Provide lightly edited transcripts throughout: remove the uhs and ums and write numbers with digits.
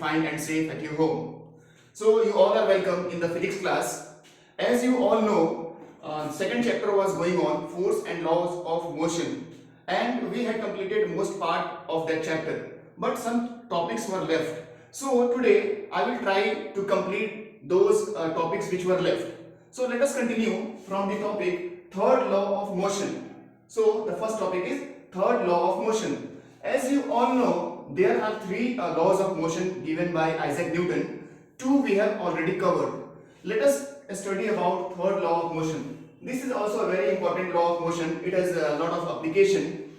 fine and safe at your home. So you all are welcome in the physics class. As you all know, second chapter was going on, force and laws of motion, and we had completed most part of that chapter, but some topics were left. So today I will try to complete those topics which were left. So let us continue from the topic third law of motion. So the first topic is third law of motion. As you all know, there are three laws of motion given by Isaac Newton. Two we have already covered. Let us study about third law of motion. This is also a very important law of motion. It has a lot of application.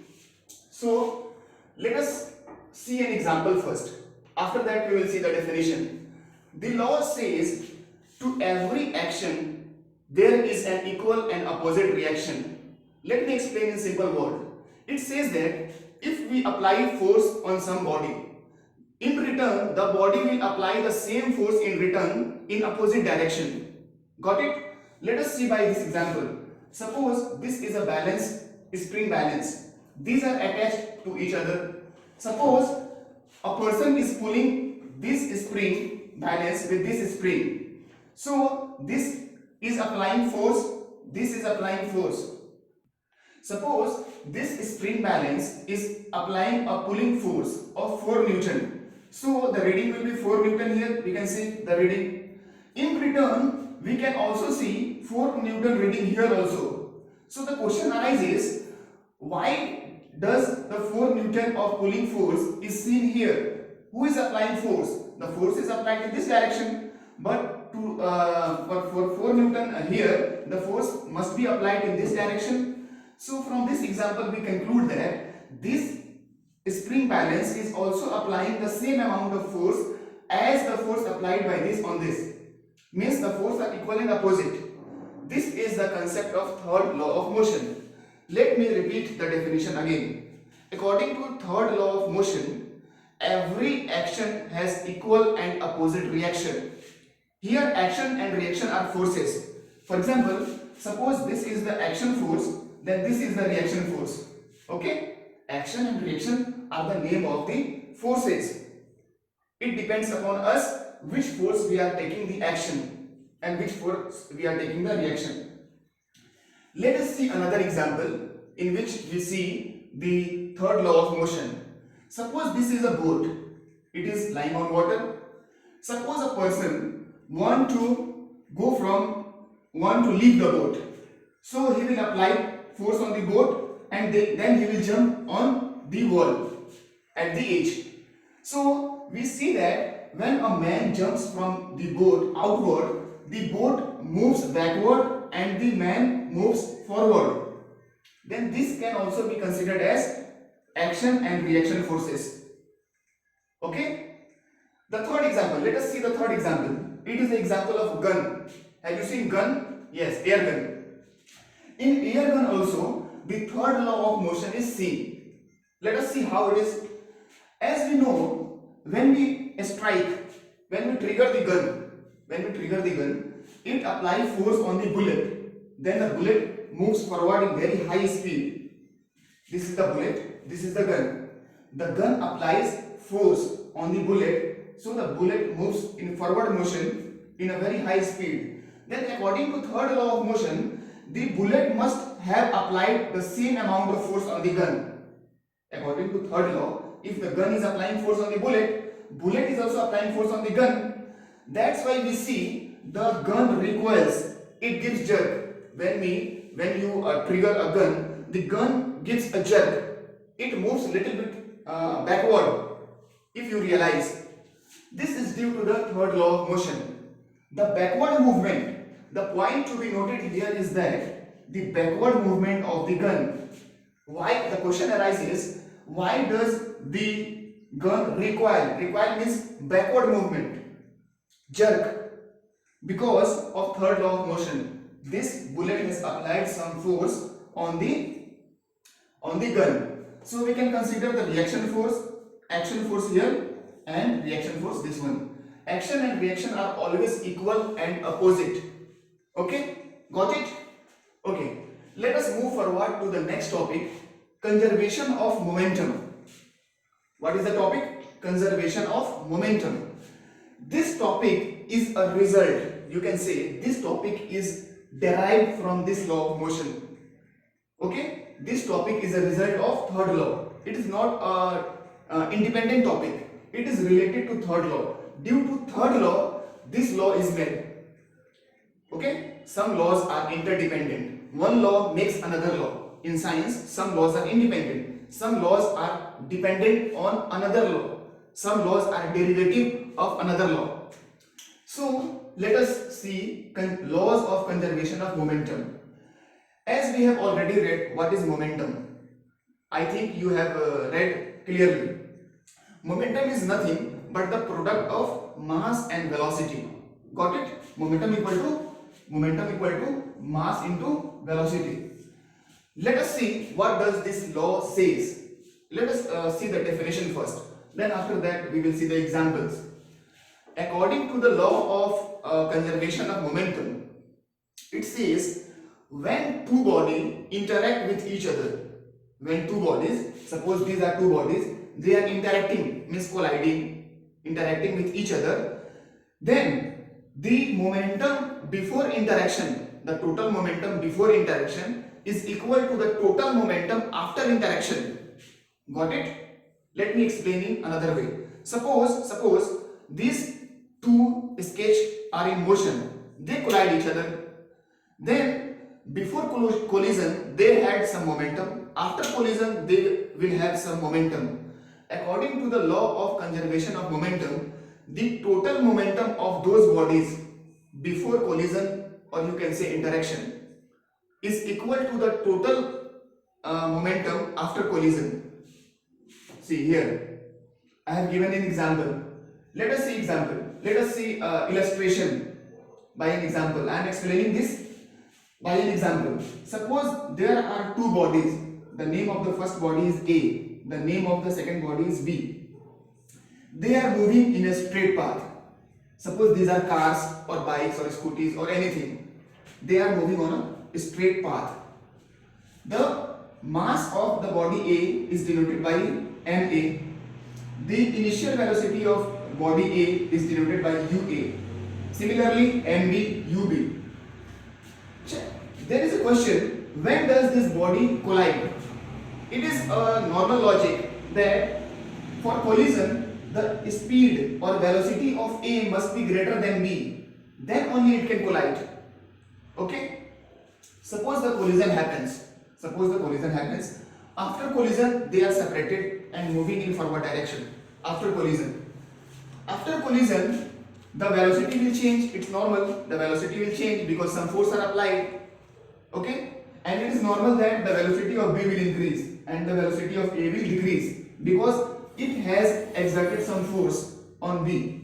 So let us see an example first. After that we will see the definition. The law says to every action there is an equal and opposite reaction. Let me explain in simple word. It says that if we apply force on some body, in return the body will apply the same force in return in opposite direction. Got it? Let us see by this example. Suppose this is a balance, spring balance. These are attached to each other. Suppose a person is pulling this spring balance with this spring. So this is applying force, this is applying force. Suppose this spring balance is applying a pulling force of 4 Newton. So the reading will be 4 Newton here. We can see the reading. In return, we can also see 4 Newton reading here also. So the question arises, why does the 4 Newton of pulling force is seen here? Who is applying force? The force is applied in this direction, but for 4 Newton here, the force must be applied in this direction. So from this example we conclude that this spring balance is also applying the same amount of force as the force applied by this on this. Means the force are equal and opposite. This is the concept of third law of motion. Let me repeat the definition again. According to third law of motion, every action has equal and opposite reaction. Here action and reaction are forces. For example, suppose this is the action force, then this is the reaction force. Okay? Action and reaction are the name of the forces. It depends upon us which force we are taking the action and which force we are taking the reaction. Let us see another example in which we see the third law of motion. Suppose this is a boat. It is lying on water. Suppose a person want to leave the boat. So he will apply force on the boat and then he will jump on the wall at the edge. So we see that when a man jumps from the boat outward, the boat moves backward and the man moves forward. Then this can also be considered as action and reaction forces. Okay? The third example, let us see the third example. It is the example of gun. Have you seen gun? Yes, air gun. In air gun also, the third law of motion is seen. Let us see how it is. As we know, when we strike, when we trigger the gun, it applies force on the bullet. Then the bullet moves forward in very high speed. This is the bullet, this is the gun. The gun applies force on the bullet, so the bullet moves in forward motion in a very high speed. Then according to third law of motion, the bullet must have applied the same amount of force on the gun. According to third law, if the gun is applying force on the bullet is also applying force on the gun. That's why we see the gun recoils. It gives jerk. When you trigger a gun, the gun gives a jerk. It moves a little bit backward. If you realize, this is due to the third law of motion. The backward movement, the point to be noted here is that the backward movement of the gun. Why? The question arises, why does the gun recoil? Recoil means backward movement, jerk. Because of third law of motion, this bullet has applied some force on the gun. So we can consider the reaction force, action force here, and reaction force this one. Action and reaction are always equal and opposite. Okay? Got it? Okay. Let us move forward to the next topic, conservation of momentum. What is the topic? Conservation of momentum. This topic is a result, you can say this topic is derived from this law of motion. Okay, this topic is a result of third law. It is not a independent topic. It is related to third law. Due to third law, this law is made. Okay, some laws are interdependent. One law makes another law. In science, some laws are independent. Some laws are dependent on another law. Some laws are derivative of another law. So let us see laws of conservation of momentum. As we have already read what is momentum, I think you have read clearly. Momentum is nothing but the product of mass and velocity. Got it? Momentum equal to mass into velocity. Let us see what does this law says. Let us see the definition first. Then after that we will see the examples. According to the law of conservation of momentum, it says when two bodies interact with each other, when two bodies, suppose these are two bodies, they are interacting, means colliding, interacting with each other, then the momentum before interaction, the total momentum before interaction is equal to the total momentum after interaction. Got it? Let me explain in another way. Suppose these two skates are in motion, they collide each other. Then before collision they had some momentum, after collision they will have some momentum. According to the law of conservation of momentum, the total momentum of those bodies before collision, or you can say interaction, is equal to the total momentum after collision. See here, I have given an example. Let us see example. Let us see illustration by an example. I am explaining this by an example. Suppose there are two bodies. The name of the first body is A. The name of the second body is B. They are moving in a straight path. Suppose these are cars or bikes or scooters or anything. They are moving on a straight path. The mass of the body A is denoted by ma. The initial velocity of body A is denoted by ua. Similarly, mb, ub. There is a question, when does this body collide? It is a normal logic that for collision, the speed or velocity of A must be greater than B. Then only it can collide. Okay? Suppose the collision happens. After collision, they are separated and moving in forward direction. After collision, the velocity will change. It's normal. The velocity will change because some force are applied. Okay? And it is normal that the velocity of B will increase and the velocity of A will decrease because it has exerted some force on B.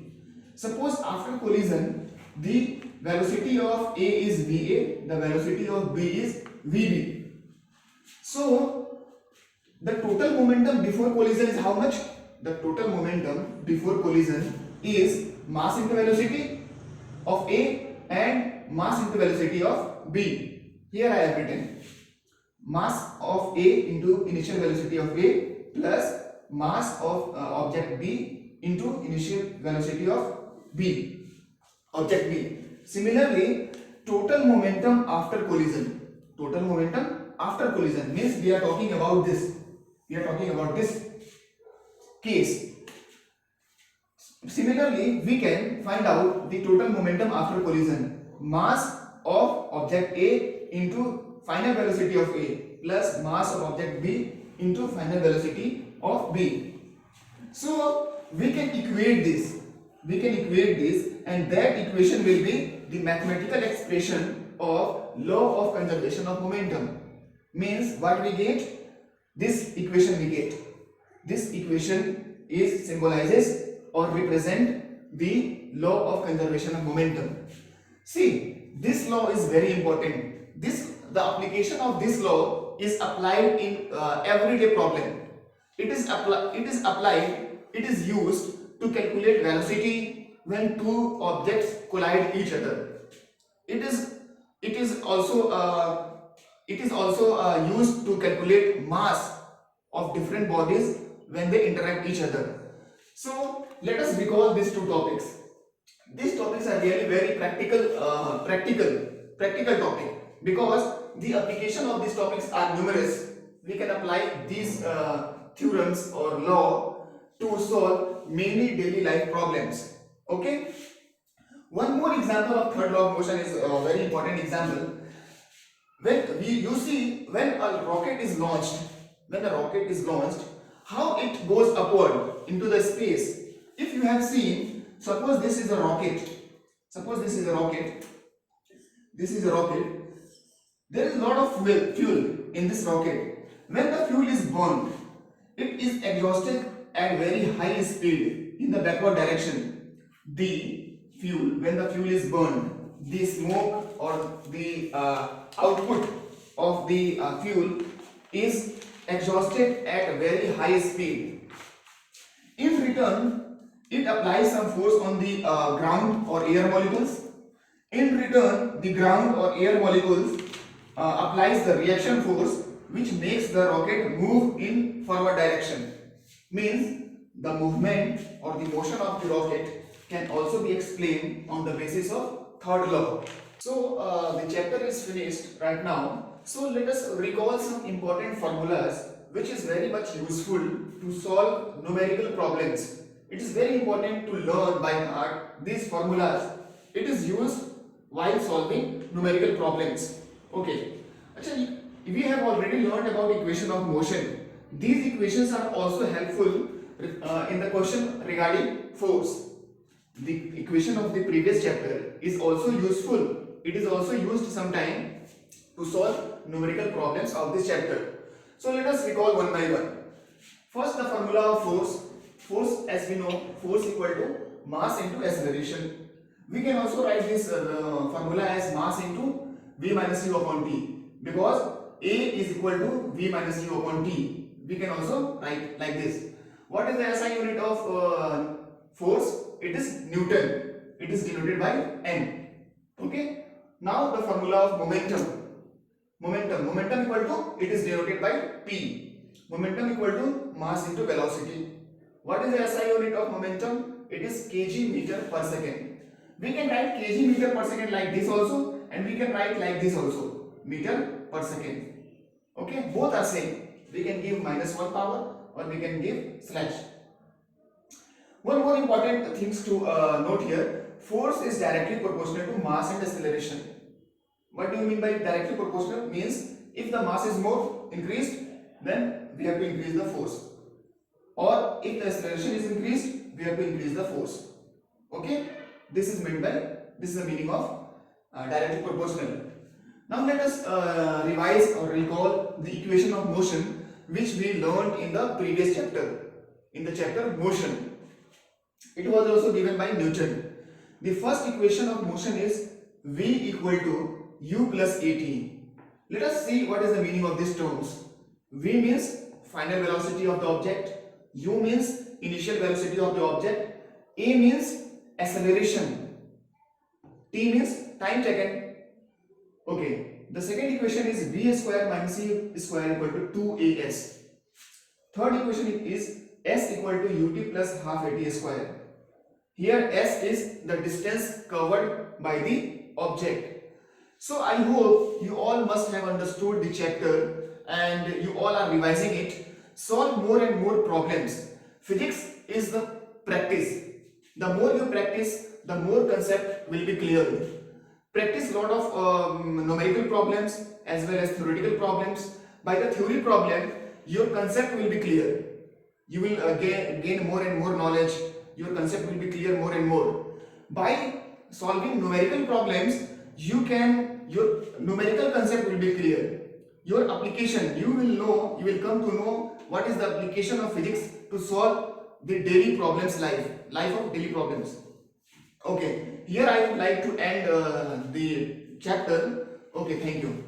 Suppose after collision, the velocity of A is VA, the velocity of B is VB. So, the total momentum before collision is how much? The total momentum before collision is mass into velocity of A and mass into velocity of B. Here I have written mass of A into initial velocity of A plus mass of object B into initial velocity of B, object B. Similarly, total momentum after collision. Total momentum after collision means we are talking about this. We are talking about this case. Similarly, we can find out the total momentum after collision. Mass of object A into final velocity of A plus mass of object B into final velocity of B. So we can equate this. And that equation will be the mathematical expression of law of conservation of momentum. Means what we get? This equation we get. This equation is symbolizes or represent the law of conservation of momentum. See, this law is very important. The application of this law is applied in everyday problem. It is used to calculate velocity when two objects collide each other. It is also used to calculate mass of different bodies when they interact each other. So let us recall these two topics. These topics are really very practical topic, because the application of these topics are numerous. We can apply these theorems or law to solve many daily life problems. Okay. One more example of third law of motion is a very important example. You see, when a rocket is launched, how it goes upward into the space. If you have seen, suppose this is a rocket. This is a rocket. There is a lot of fuel in this rocket. When the fuel is burned, it is exhausted at very high speed in the backward direction. When the fuel is burned, the smoke or the output of the fuel is exhausted at a very high speed. In return, it applies some force on the ground or air molecules. In return, the ground or air molecules applies the reaction force, which makes the rocket move in forward direction. Means the movement or the motion of the rocket can also be explained on the basis of third law. So the chapter is finished right now. So let us recall some important formulas which is very much useful to solve numerical problems. It is very important to learn by heart these formulas. It is used while solving numerical problems. Okay. Actually, we have already learned about equation of motion. These equations are also helpful in the question regarding force. The equation of the previous chapter is also useful. It is also used sometime to solve numerical problems of this chapter. So let us recall one by one. First, the formula of force. Force, as we know, force equal to mass into acceleration. We can also write this formula as mass into V minus U upon T, because A is equal to V minus U upon T. We can also write like this. What is the SI unit of force? It is Newton. It is denoted by N. Okay. Now the formula of momentum. Momentum equal to, it is denoted by P. Momentum equal to mass into velocity. What is the SI unit of momentum? It is kg meter per second. We can write kg meter per second like this also, and we can write like this also, meter per second. Okay, both are same. We can give -1 power or we can give slash. One more important things to note here. Force is directly proportional to mass and acceleration. What do you mean by directly proportional? Means if the mass is more increased, then we have to increase the force. Or if the acceleration is increased, we have to increase the force. Okay? This is the meaning of directly proportional. Now let us revise or recall the equation of motion which we learned in the previous chapter. In the chapter motion. It was also given by Newton. The first equation of motion is V equal to U plus AT. Let us see what is the meaning of these terms. V means final velocity of the object. U means initial velocity of the object. A means acceleration. T means time taken. Okay. The second equation is V square minus C square equal to 2AS. Third equation is S equal to UT plus half AT square. Here S is the distance covered by the object. So I hope you all must have understood the chapter and you all are revising it. Solve more and more problems. Physics is the practice. The more you practice, the more concept will be clear. Practice lot of numerical problems as well as theoretical problems. By the theory problem, your concept will be clear. You will gain more and more knowledge. Your concept will be clear more and more. By solving numerical problems, your numerical concept will be clear. Your application, you will come to know what is the application of physics to solve the daily problems, life of daily problems. Okay, here I would like to end the chapter. Okay, thank you.